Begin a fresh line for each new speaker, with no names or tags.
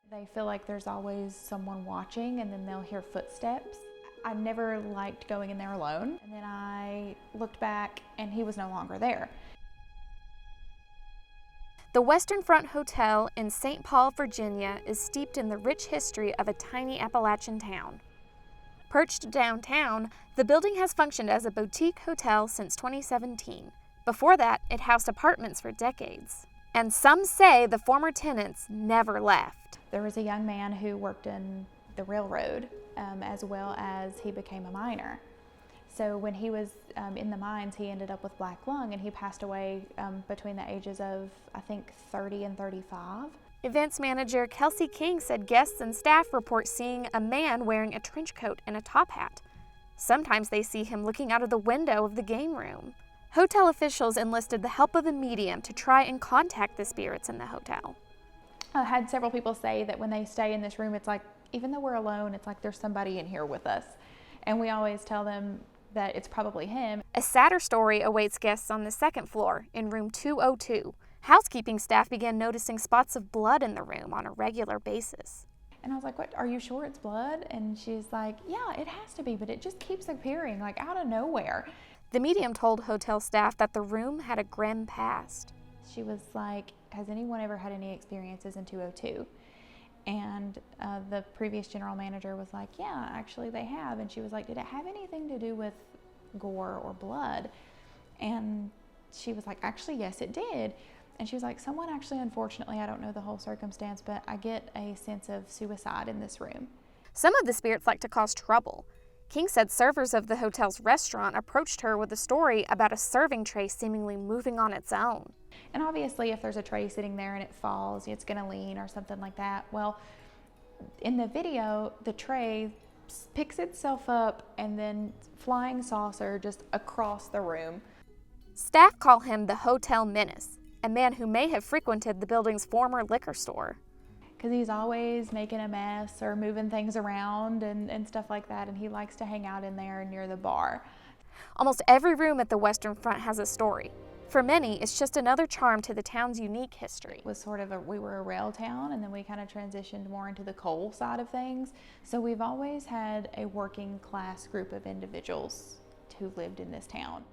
They feel like there's always someone watching, and then they'll hear footsteps. I never liked going in there alone, and then I looked back and he was no longer there.
The Western Front Hotel in St. Paul, Virginia is steeped in the rich history of a tiny Appalachian town. Perched downtown, the building has functioned as a boutique hotel since 2017. Before that, it housed apartments for decades. And some say the former tenants never left.
There was a young man who worked in the railroad as well as he became a miner. So when he was in the mines, he ended up with black lung, and he passed away between the ages of, I think, 30 and 35.
Events manager Kelsey King said guests and staff report seeing a man wearing a trench coat and a top hat. Sometimes they see him looking out of the window of the game room. Hotel officials enlisted the help of a medium to try and contact the spirits in the hotel.
I had several people say that when they stay in this room, it's like, even though we're alone, it's like there's somebody in here with us. And we always tell them that it's probably him.
A sadder story awaits guests on the second floor in room 202. Housekeeping staff began noticing spots of blood in the room on a regular basis.
And I was like, "What, are you sure it's blood?" And she's like, "Yeah, it has to be, but it just keeps appearing like out of nowhere."
The medium told hotel staff that the room had a grim past.
She was like, "Has anyone ever had any experiences in 202? And the previous general manager was like, "Yeah, actually they have." And she was like, "Did it have anything to do with gore or blood?" And she was like, "Actually, yes, it did." And she was like, "Someone actually, unfortunately, I don't know the whole circumstance, but I get a sense of suicide in this room."
Some of the spirits like to cause trouble. King said servers of the hotel's restaurant approached her with a story about a serving tray seemingly moving on its own.
And obviously, if there's a tray sitting there and it falls, it's going to lean or something like that. Well, in the video, the tray picks itself up and then flying saucer just across the room.
Staff call him the Hotel Menace, a man who may have frequented the building's former liquor store.
Because he's always making a mess or moving things around and stuff like that, and he likes to hang out in there near the bar.
Almost every room at the Western Front has a story. For many, it's just another charm to the town's unique history.
It was sort of we were a rail town, and then we kind of transitioned more into the coal side of things. So we've always had a working class group of individuals who lived in this town.